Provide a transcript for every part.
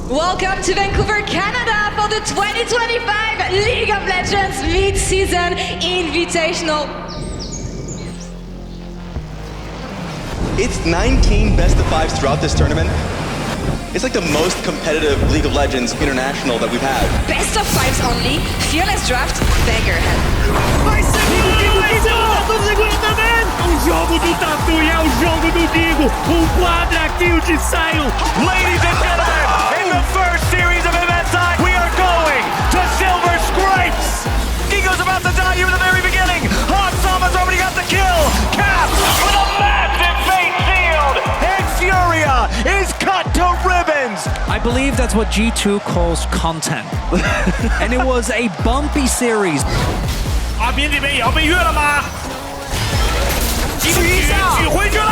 Welcome to Vancouver, Canada for the 2025 League of Legends Mid-Season Invitational. It's 19 best of fives throughout this tournament. It's like the most competitive League of Legends International that we've had. Best of fives only, fearless draft, beggar head. Vai ser do segundo também! O jogo do Tatu e é o jogo do Digo. Quadra-kill de Sion. Ladies and gentlemen, in the first series of MSI, we are going to Silver Scrapes. Digo's about to die here in the very beginning. Hot Sama's already got the kill. Cap with a massive face shield. And Furia is cut to ribbons. I believe that's what G2 calls content. And it was a bumpy series. 阿斌这边也要被越了吗？举回去了，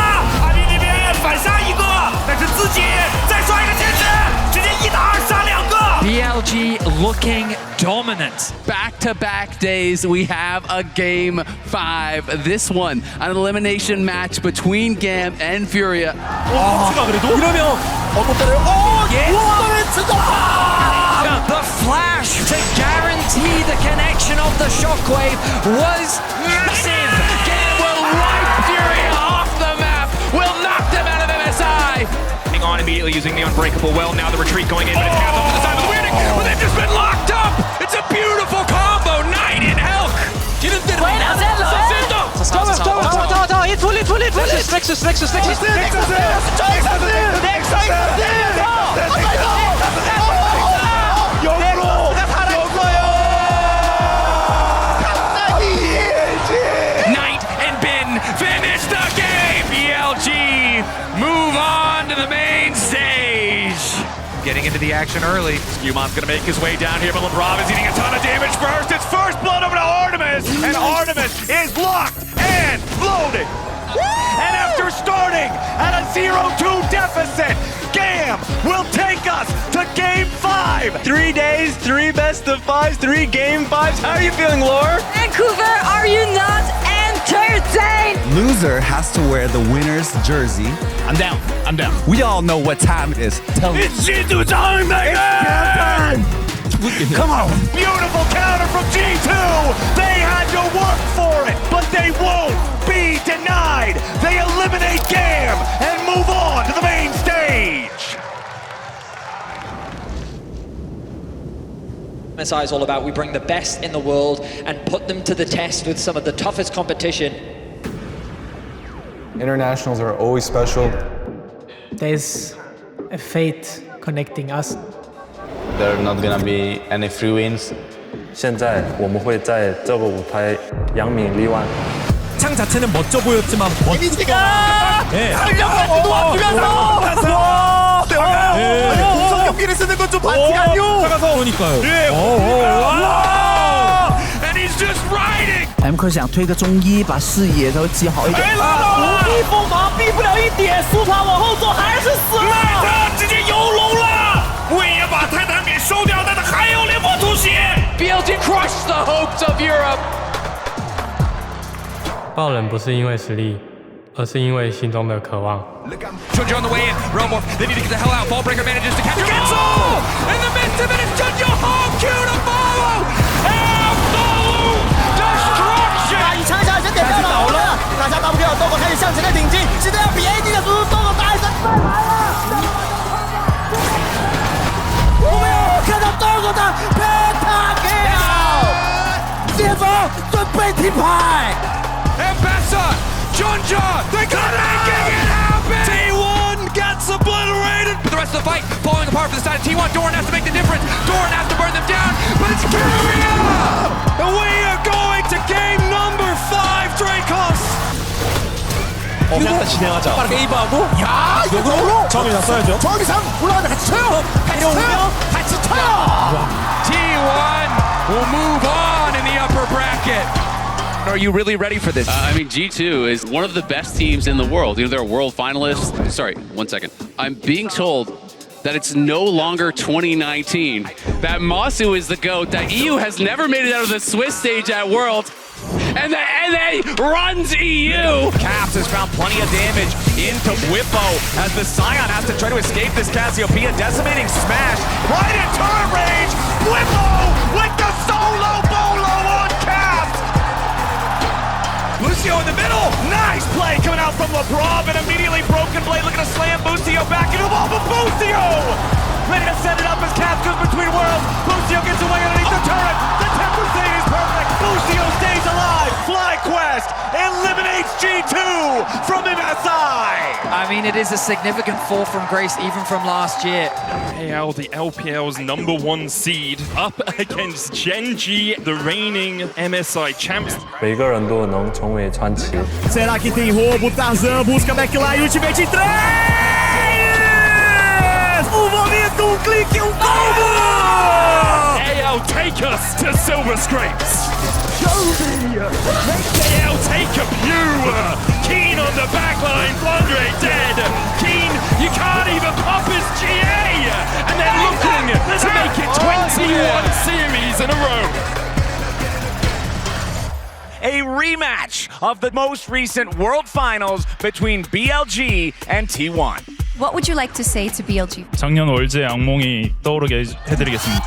阿斌这边反杀一个，但是自己再刷一个坚持，直接1打2杀2个。BLG looking dominant. Back-to-back days, we have a Game 5. This one, an elimination match between GAM and Furia. 이러면 어떤 때를 The flash to guarantee the connection of the shockwave was massive. GAM will wipe Furia off the map, will knock them out of MSI. On immediately using the unbreakable well. Now the retreat going in, but it's hands off to the side of the weirding. But they've just been locked up. It's a beautiful combo. 9 in Elk. Knight and Bin finish the game. ELG move on to the main stage. Getting into the action early. Scumon's gonna make his way down here, but LeBron is eating a ton of damage first. It's first blood over to Artemis, and Artemis is locked and loaded. And after starting at a 0-2 deficit, GAM will take us to Game 5. 3 days, 3 best of fives, 3 Game 5s. How are you feeling, Laura? Vancouver, are you not entertained? Loser has to wear the winner's jersey. I'm down. We all know what time it is. Tell me. It's G2 time, baby! Come on. Beautiful counter from G2. They had to work for it, but they won't be denied. They eliminate GAM and move on to the main stage. MSI is all about we bring the best in the world and put them to the test with some of the toughest competition. Internationals are always special. There's a fate connecting us. There are not gonna be any free wins. 现在我们会在这个舞台扬名立万。 창 자체는 멋져 보였지만 데미지가 달려가지고 공성 경기를 쓰는 건 좀 반칙 아니요? 다가서 오니까요. And he's just riding. M 想推个中医，把视野都记好一点。无避锋芒避不了一点，苏帕往后走还是死了。他直接游龙了，魏也把泰坦给收掉，但他还有廉颇吐血。BLG crushed the hopes of Europe. 爆冷不是因为实力，而是因为心中的渴望。 Junjo on the way in. Realmorph, they need to get the hell out. Ballbreaker manages to capture Gensel! In the midst of it, it's Junjo home Q to follow! Absolute destruction! 一枪下先点掉了，大家 W 豆豆开始向前的挺进，现在要比 AD 的速度，豆豆打一声再来了！我们有看到豆豆的 Pentakill， 接着准备停牌。 And Bessa, Gen.G, they're making it happen! T1 gets obliterated! For the rest of the fight, falling apart for the side of T1, Doran has to make the difference. Doran has to burn them down, but it's Furia! And we are going to game number 5, Dracos! 일단 진행하자. 빠르게 이브하고. 야, 역으로 정의상 써야죠. 정의상 올라가다 같이 쳐요. 같이 쳐요. T1 will move on in the upper bracket. Are you really ready for this? I mean, G2 is one of the best teams in the world. You know, they're world finalists. Sorry, 1 second. I'm being told that it's no longer 2019, that Masu is the GOAT, that EU has never made it out of the Swiss stage at Worlds. And they runs EU. Caps has found plenty of damage into Whippo as the Scion has to try to escape this Cassiopeia. Decimating smash right in turret range. Whippo with the solo bolo on Caps. Lucio in the middle. Nice play coming out from LeBron, and immediately broken blade looking to slam Lucio back into the ball, but Lucio ready to set it up as Caps goes between worlds. Lucio gets away underneath the turret. The temper thing is perfect. Lucio stays alive. FlyQuest eliminates G2 from MSI. I mean, it is a significant fall from grace even from last year. AL, the LPL's #1 seed, up against GenG, the reigning MSI champs. 每个人都能成为传奇。 Será que tem roubo? Tarzan busca backline, ultimate 3! O momento, clique, combo! AL take us to Silver Scrapes. AL take a pure. Keen on the backline, Flandre dead. Keen, you can't even pop his GA! And they're looking to make it 21 series in a row. A rematch of the most recent World Finals between BLG and T1. What would you like to say to BLG? 작년 월드의 악몽이 떠오르게 해드리겠습니다.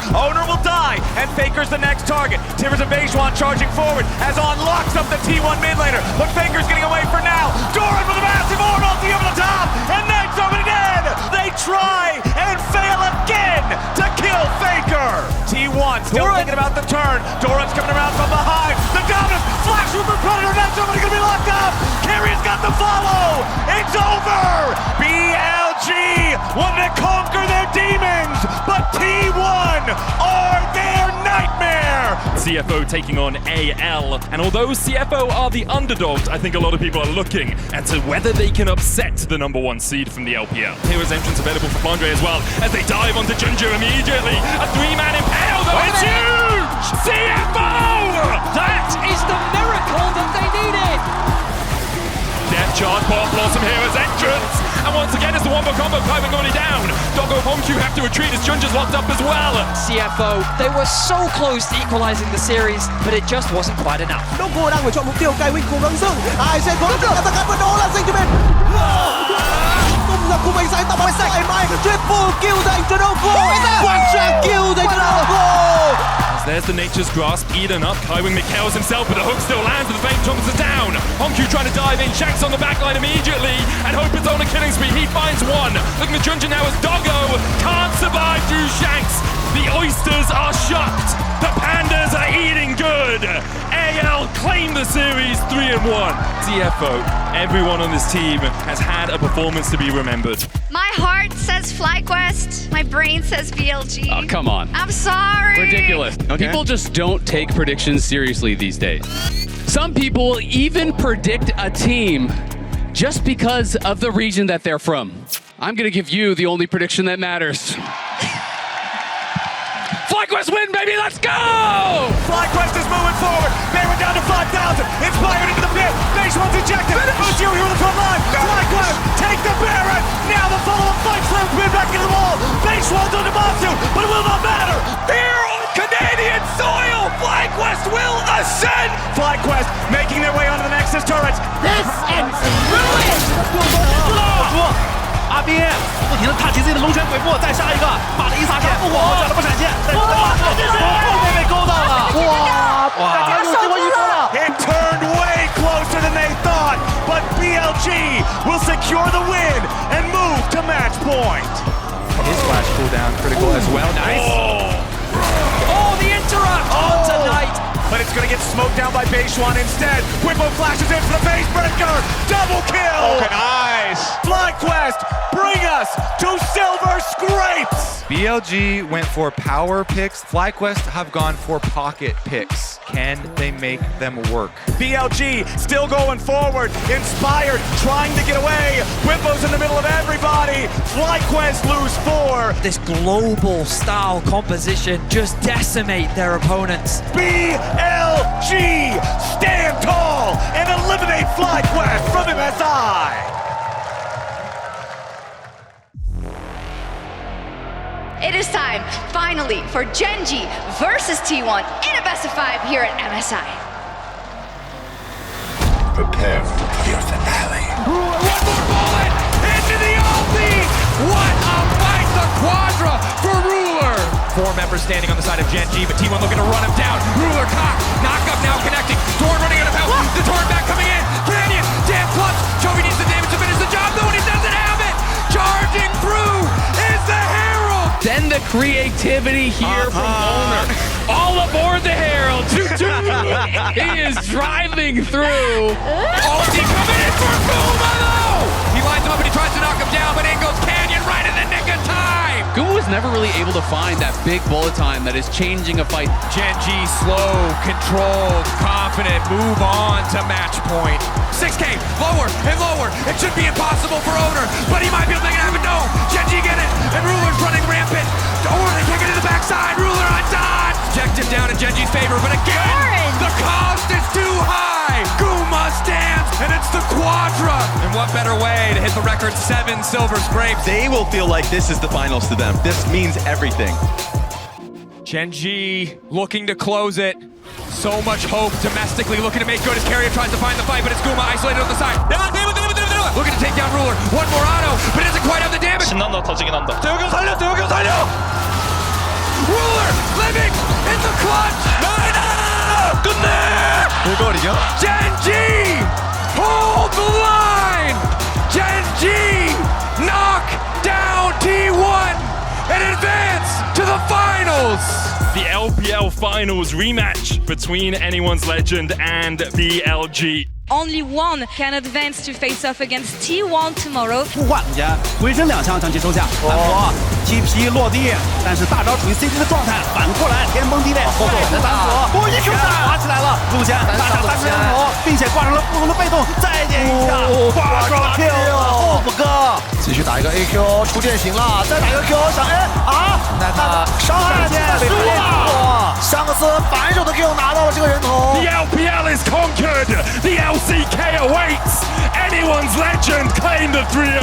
Owner will die, and Faker's the next target. Timbers and Bejuan charging forward as On locks up the T1 mid laner, but Faker's getting away for now. Doran with a massive orb ulti over the top, and Knight's over again. They try and fail again to kill Faker. T1 still thinking about the turn. Doran's coming around from behind. The dominant flash with the Predator. That's somebody gonna be locked up. Carrion's got the follow. It's over. BLG wanted to conquer their demons, but T1 are their nightmare. CFO taking on AL, and although CFO are the underdogs, I think a lot of people are looking at whether they can upset the #1 seed from the LPL. Hero's entrance available for Flandre as well as they dive onto GenG immediately. A 3-man impale though, it's huge! CFO! That is the miracle that they needed. Death charge, Bob Blossom Hero's entrance, and once again it's the wombo combo climbing already down. Doggo Homq have to retreat as GenG's locked up as well. CFO, they were so close to equalizing the series, but it just wasn't quite enough. Đông Cô đang phải chọn mục tiêu cai win cùng Lâm Dưng. Ai sẽ có được tất cả đó là dành cho mình. Tung ra của mình giải tập sai mai triple kill dành cho Đông Cô. Quadra kill dành cho Đông Cô. There's the Nature's Grasp eaten up. Kaiwing McHale's himself, but the hook still lands, and the Fame Thomas is down. Homq trying to dive in, Shanks on the backline immediately, and Hope is on a killing spree. He finds one. Looking at GenG now as Doggo can't survive through Shanks. The oysters are shocked. The pandas are eating good. AL claim the series 3-1. CFO, everyone on this team has had a performance to be remembered. My heart says FlyQuest. My brain says BLG. Oh, come on. I'm sorry. Ridiculous. People just don't take predictions seriously these days. Some people even predict a team just because of the region that they're from. I'm gonna give you the only prediction that matters. FlyQuest win, baby, let's go! FlyQuest is moving forward. Baron down to 5,000. Inspired into the pit. Base one's ejected. Lucio here on the front line. FlyQuest take the Baron. Now the follow-up fight slams spin back into the wall. Base one's on Demasu, but it will not matter. Here on Canadian soil, FlyQuest will ascend. FlyQuest making their way onto the Nexus turrets. This ends in ruin. 阿边不停地踏击自己的龙泉鬼步，再杀一个，把了一擦线，我转了波闪现，在后面被勾到了，哇，有机会一波了。 It turned way closer than they thought, but BLG will secure the win and move to match point. His flash cooldown critical as well. Nice. Oh, the interrupt on tonight. But it's going to get smoked down by Bejuan instead. Whippo flashes in for the face breaker. Double kill. Okay, nice. FlyQuest, bring us to Silver Scrapes. BLG went for power picks. FlyQuest have gone for pocket picks. Can they make them work? BLG still going forward, inspired, trying to get away. Whippo's in the middle of everybody. FlyQuest lose 4. This global style composition just decimate their opponents. BLG stand tall and eliminate FlyQuest from MSI. It is time, finally, for Gen.G versus T1 in a best of 5 here at MSI. Prepare for your finale. One more bullet into the ulti. What a fight, the Quadra for Ruler. 4 members standing on the side of Gen.G, but T1 looking to run him down. Ruler cocked, knock up now connecting. Torn running out of health. The Torn back coming in. Canyon, damn clutch. Jovi needs the damage to finish the job, though, and he doesn't have it. Charging through is the Herald. Then the creativity here from Owner. All aboard the Herald. He is driving through. Ulti coming in for Guma, though. He lines him up and he tries to knock him down, but in goes Canyon right in the nick of time. Guma was never really able to find that big bullet time that is changing a fight. Gen.G slow, controlled, confident, move on to match point. 6K, lower and lower. It should be impossible for Owner, but he might be able to make it happen. No, Gen.G get it, and Ruler's running rampant. Or they can't get to the backside. Ruler on dodge. Objective down in Gen.G's favor, but again, the cost is too high. Guma stands, and it's the Quadra. And what better way to hit the record 7 silver scrapes? They will feel like this is the finals to them. This means everything. Gen.G looking to close it. So much hope domestically, looking to make good as Carrier tries to find the fight, but it's Guma isolated on the side. Looking to take down Ruler. One more auto, but it doesn't quite have the damage. 신난다, 터지긴 한다. Ruler living in the clutch. Gen.G hold the line. Gen.G knock down T1 and advance to the finals. The LPL Finals rematch between Anyone's Legend and BLG. Only one can advance to face off against T1 tomorrow. 互换空间，回身2枪将其收下。反驳 TP 落地，但是大招处于 CT 的状态，反过来天崩地裂，后面反锁，一 Q 打起来了，路线拉上3只人头，并且挂上了不同的被动，再点一下，挂上 Q 后补哥，继续打一个 AQ 出电型了，再打一个 Q 想那他伤害线被输了，香克斯反手的 Q 拿到了这个人头。 The LPL is conquered. The LCK awaits. Anyone's Legend claim the 3-0.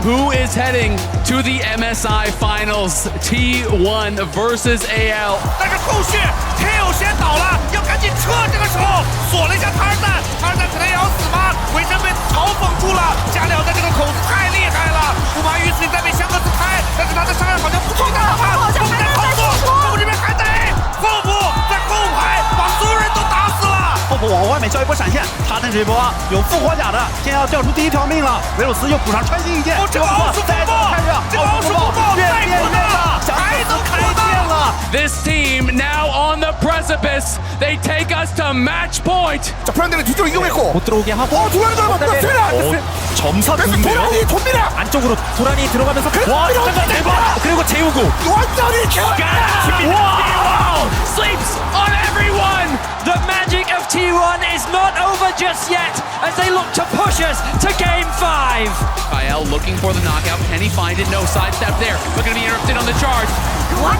Who is heading to the MSI Finals? T1 versus AL. 但是后续 Q 先倒了，要赶紧撤。这个时候锁了一下塔尔赞，塔尔赞可能也要死吗？回身被嘲讽住了，加里奥在这个口子太厉害了。不马于此在被香克斯开，但是他的伤害好像不够大吧？后在操作，后这边还在后补，在后排把所有人都打死了。后补往外面交一波闪现，插进这一波有复活甲的，现在要掉出第1条命了。维鲁斯又补上穿心一剑，这个奥数风暴，这个奥数风暴越变越大，还能开剑了。 This team now on the precipice. They take us to match point. 자, 프란드는 뒤쪽으로 이동했고 못 들어오게 하고 점사 도란이 돕니다. 안쪽으로 도란이 들어가면서 와 잠깐 대박. 그리고 재우고 완전히 Wow! Sleeps on everyone. The magic of T1 is not over just yet as they look to push us to Game 5. Kyle looking for the knockout. Can he find it? No sidestep there. Looking to be interrupted on the charge. What?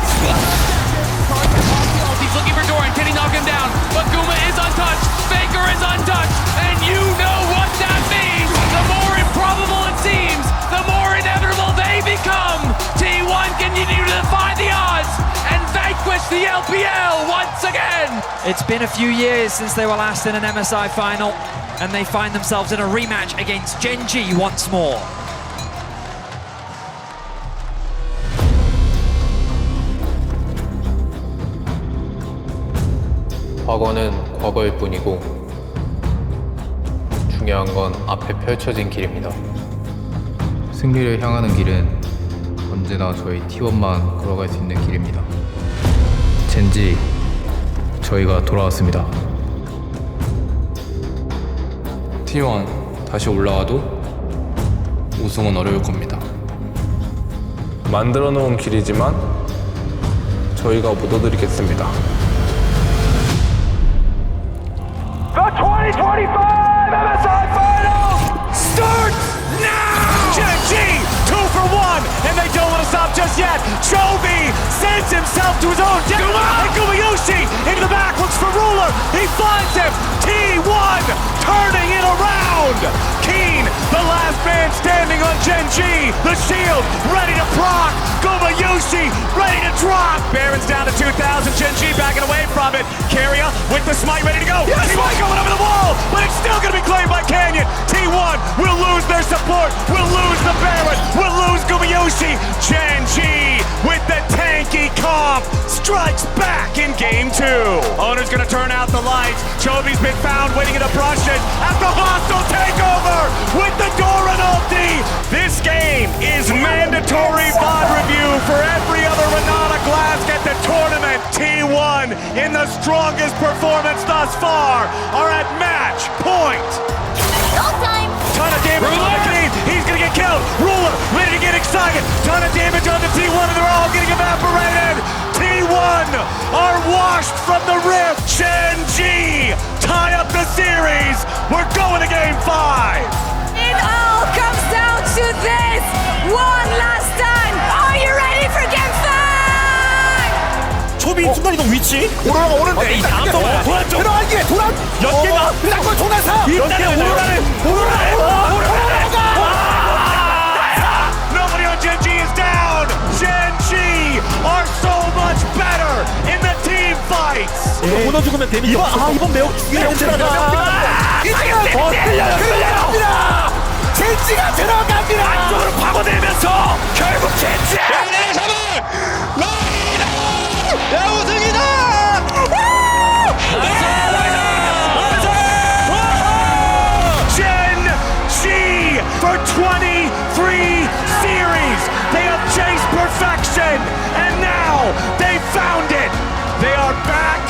He's looking for Doran. Can he knock him down? But Guma is untouched. Faker is untouched. And you know what that means. The more improbable it seems, the more inevitable they become. T1 continue to defy the odds and vanquish the LPL once again. It's been a few years since they were last in an MSI final, and they find themselves in a rematch against Gen.G once more. 과거는 과거일 뿐이고 중요한 건 앞에 펼쳐진 길입니다. 승리를 향하는 길은 언제나 저희 T1만 걸어갈 수 있는 길입니다. 젠지, 저희가 돌아왔습니다. T1 다시 올라와도 우승은 어려울 겁니다. 만들어 놓은 길이지만 저희가 묻어드리겠습니다. The 2025 MSI Finals starts now! Gen.G 2 for 1, and they don't want to stop just yet. Jovi sends himself to his own death. And Gumayushi into the back, looks for Ruler. He finds him. T1 turning it around. Keen, the last man standing on Gen.G. The shield ready to proc. Gumayushi ready and GenG backing away from it. Carrier with the smite ready to go. Yes. T1 going over the wall, but it's still going to be claimed by Canyon. T1 will lose their support, will lose the Baron, will lose Gumiyoshi. Gen.G with the tanky comp strikes back in game 2. Owner's going to turn out the lights. Chovy's been found waiting in a Prussian at the hostile takeover with the Doran ulti. This game is mandatory VOD review for every other Renata Glask at the tournament. T1 in the strongest performance thus far are at match point. Ton of damage on the team. He's gonna get killed. Ruler ready to get excited. Ton of damage on the T1 and they're all getting evaporated. T1 are washed from the rift. Gen.G tie up the series. We're going to game 5. It all comes down to this one last time. Are you ready for game 5? 초비 순간이동 위치 오로라가 오는데 이 다음 동안 도란 쪽 들어가기에 도란 연계가 쌍권 도난사 일단은 오로라가 Nobody on Gen.G is down. Gen.G are so much better in the team fights. 이거 무너 죽으면 데미지 이번 매우 중요한 들어가 들어갑니다. 젠지가 들어갑니다. 안쪽으로 파고들면서 결국 Gen.G 우승이다. Gen.G for 23 series. They have chased perfection and now they found it. They are back